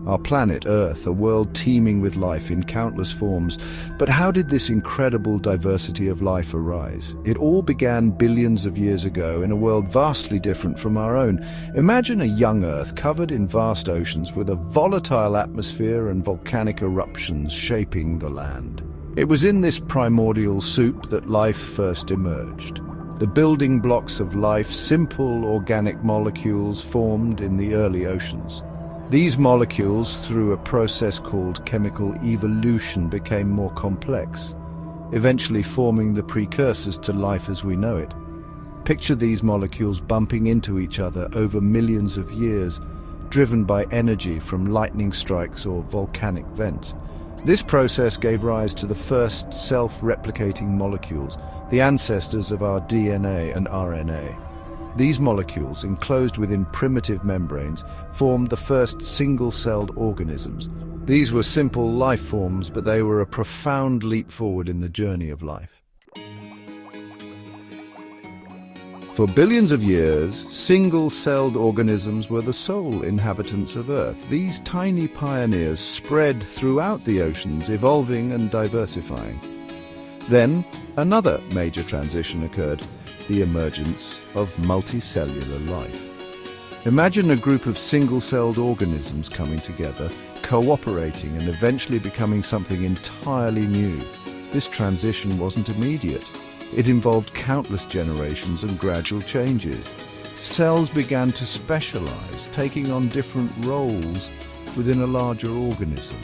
Our planet, Earth, a world teeming with life in countless forms. But how did this incredible diversity of life arise? It all began billions of years ago in a world vastly different from our own. Imagine a young Earth covered in vast oceans with a volatile atmosphere and volcanic eruptions shaping the land. It was in this primordial soup that life first emerged. The building blocks of life, simple organic molecules formed in the early oceans. These molecules, through a process called chemical evolution, became more complex, eventually forming the precursors to life as we know it. Picture these molecules bumping into each other over millions of years, driven by energy from lightning strikes or volcanic vents. This process gave rise to the first self-replicating molecules, the ancestors of our DNA and RNA. These molecules, enclosed within primitive membranes, formed the first single-celled organisms. These were simple life forms, but they were a profound leap forward in the journey of life. For billions of years, single-celled organisms were the sole inhabitants of Earth. These tiny pioneers spread throughout the oceans, evolving and diversifying. Then, another major transition occurred, the emergence of multicellular life. Imagine a group of single-celled organisms coming together, cooperating and eventually becoming something entirely new. This transition wasn't immediate. It involved countless generations and gradual changes. Cells began to specialize, taking on different roles within a larger organism.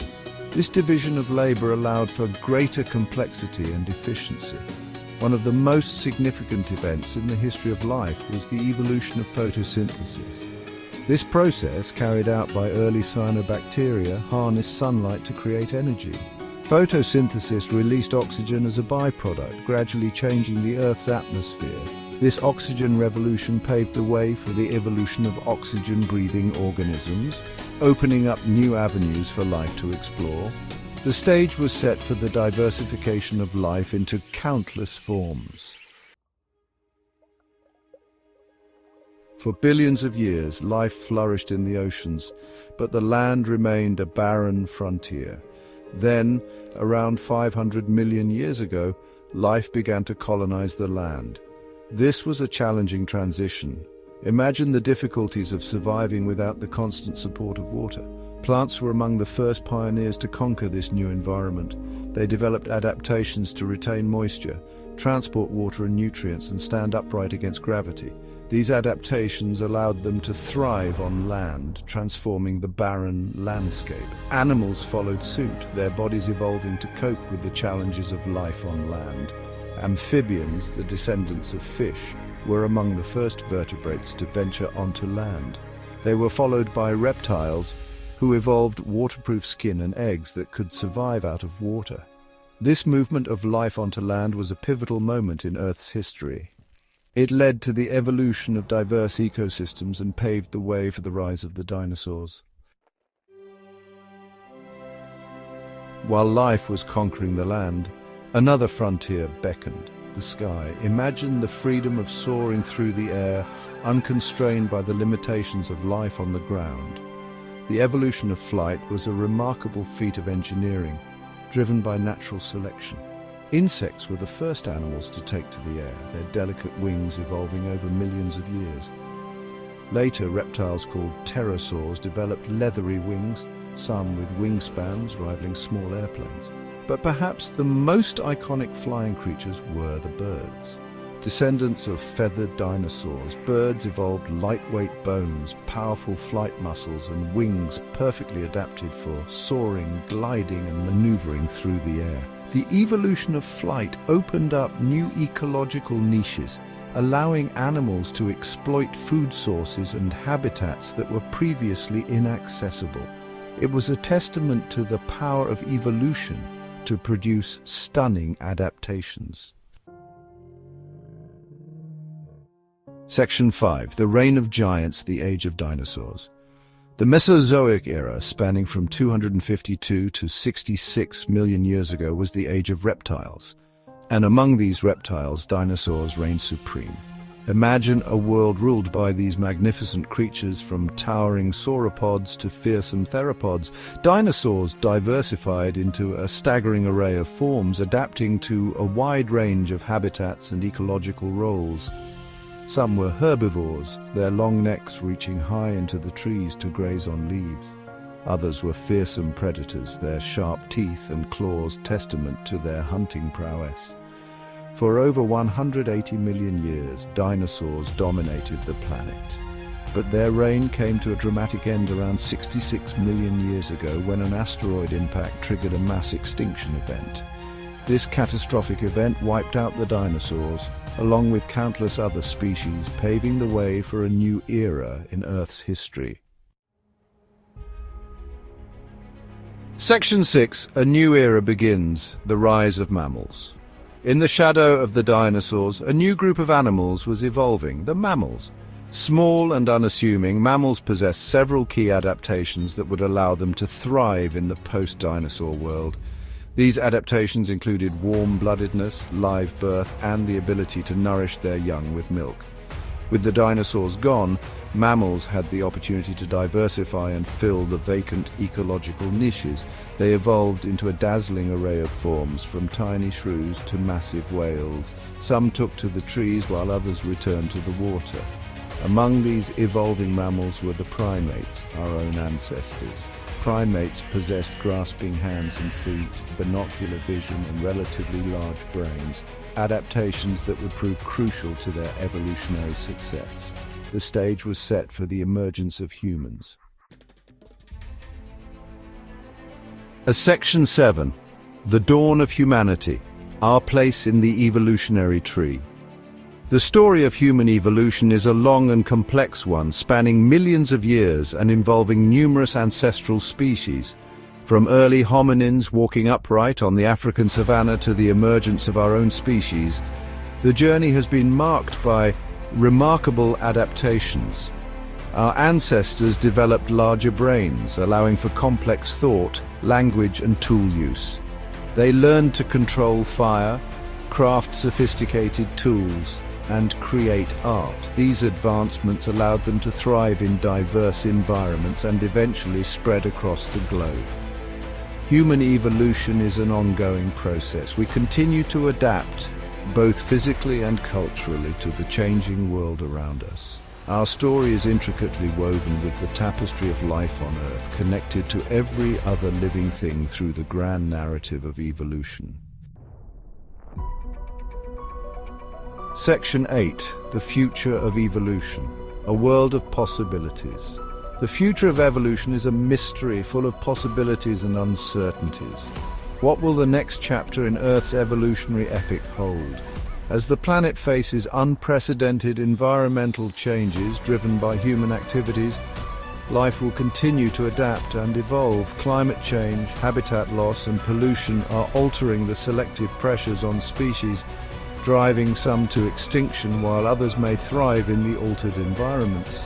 This division of labor allowed for greater complexity and efficiency. One of the most significant events in the history of life was the evolution of photosynthesis. This process, carried out by early cyanobacteria, harnessed sunlight to create energy. Photosynthesis released oxygen as a byproduct, gradually changing the Earth's atmosphere. This oxygen revolution paved the way for the evolution of oxygen-breathing organisms, opening up new avenues for life to explore. The stage was set for the diversification of life into countless forms. For billions of years, life flourished in the oceans, but the land remained a barren frontier. Then, around 500 million years ago, life began to colonize the land. This was a challenging transition. Imagine the difficulties of surviving without the constant support of water. Plants were among the first pioneers to conquer this new environment. They developed adaptations to retain moisture, transport water and nutrients, and stand upright against gravity. These adaptations allowed them to thrive on land, transforming the barren landscape. Animals followed suit, their bodies evolving to cope with the challenges of life on land. Amphibians, the descendants of fish, were among the first vertebrates to venture onto land. They were followed by reptiles, who evolved waterproof skin and eggs that could survive out of water. This movement of life onto land was a pivotal moment in Earth's history. It led to the evolution of diverse ecosystems and paved the way for the rise of the dinosaurs. While life was conquering the land, another frontier beckoned, the sky. Imagine the freedom of soaring through the air, unconstrained by the limitations of life on the ground. The evolution of flight was a remarkable feat of engineering, driven by natural selection. Insects were the first animals to take to the air, their delicate wings evolving over millions of years. Later, reptiles called pterosaurs developed leathery wings, some with wingspans rivaling small airplanes. But perhaps the most iconic flying creatures were the birds. Descendants of feathered dinosaurs, birds evolved lightweight bones, powerful flight muscles, and wings perfectly adapted for soaring, gliding, and maneuvering through the air. The evolution of flight opened up new ecological niches, allowing animals to exploit food sources and habitats that were previously inaccessible. It was a testament to the power of evolution to produce stunning adaptations. Section 5. The Reign of Giants, the Age of Dinosaurs. The Mesozoic era, spanning from 252 to 66 million years ago, was the age of reptiles. And among these reptiles, dinosaurs reigned supreme. Imagine a world ruled by these magnificent creatures, from towering sauropods to fearsome theropods. Dinosaurs diversified into a staggering array of forms, adapting to a wide range of habitats and ecological roles. Some were herbivores, their long necks reaching high into the trees to graze on leaves. Others were fearsome predators, their sharp teeth and claws testament to their hunting prowess. For over 180 million years, dinosaurs dominated the planet. But their reign came to a dramatic end around 66 million years ago, when an asteroid impact triggered a mass extinction event. This catastrophic event wiped out the dinosaurs, along with countless other species, paving the way for a new era in Earth's history. Section 6. A new era begins, the rise of mammals. In the shadow of the dinosaurs, a new group of animals was evolving, the mammals. Small and unassuming, mammals possessed several key adaptations that would allow them to thrive in the post-dinosaur world. These adaptations included warm-bloodedness, live birth, and the ability to nourish their young with milk. With the dinosaurs gone, mammals had the opportunity to diversify and fill the vacant ecological niches. They evolved into a dazzling array of forms, from tiny shrews to massive whales. Some took to the trees while others returned to the water. Among these evolving mammals were the primates, our own ancestors. Primates possessed grasping hands and feet, binocular vision, and relatively large brains, adaptations that would prove crucial to their evolutionary success. The stage was set for the emergence of humans. Section 7. The Dawn of Humanity, Our Place in the Evolutionary Tree. The story of human evolution is a long and complex one, spanning millions of years and involving numerous ancestral species. From early hominins walking upright on the African savanna to the emergence of our own species, the journey has been marked by remarkable adaptations. Our ancestors developed larger brains, allowing for complex thought, language, and tool use. They learned to control fire, craft sophisticated tools, and create art. These advancements allowed them to thrive in diverse environments and eventually spread across the globe. Human evolution is an ongoing process. We continue to adapt, both physically and culturally, to the changing world around us. Our story is intricately woven with the tapestry of life on Earth, connected to every other living thing through the grand narrative of evolution. Section 8. The Future of Evolution, a World of Possibilities. The future of evolution is a mystery full of possibilities and uncertainties. What will the next chapter in Earth's evolutionary epic hold? As the planet faces unprecedented environmental changes driven by human activities, life will continue to adapt and evolve. Climate change, habitat loss, and pollution are altering the selective pressures on species, driving some to extinction while others may thrive in the altered environments.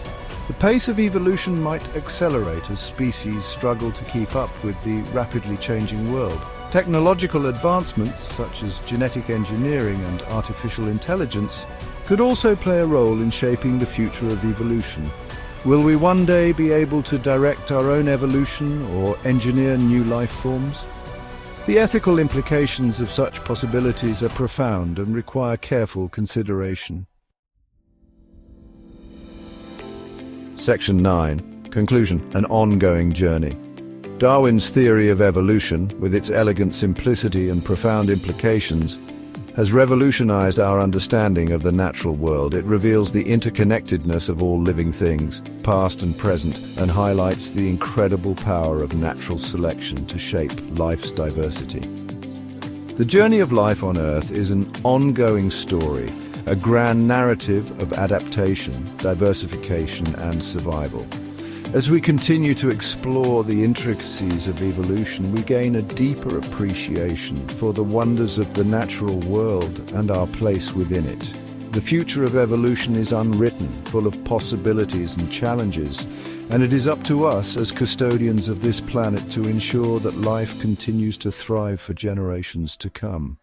The pace of evolution might accelerate as species struggle to keep up with the rapidly changing world. Technological advancements, such as genetic engineering and artificial intelligence, could also play a role in shaping the future of evolution. Will we one day be able to direct our own evolution or engineer new life forms? The ethical implications of such possibilities are profound and require careful consideration. Section 9. Conclusion. An ongoing journey. Darwin's theory of evolution, with its elegant simplicity and profound implications, has revolutionized our understanding of the natural world. It reveals the interconnectedness of all living things, past and present, and highlights the incredible power of natural selection to shape life's diversity. The journey of life on Earth is an ongoing story, a grand narrative of adaptation, diversification, and survival. As we continue to explore the intricacies of evolution, we gain a deeper appreciation for the wonders of the natural world and our place within it. The future of evolution is unwritten, full of possibilities and challenges, and it is up to us as custodians of this planet to ensure that life continues to thrive for generations to come.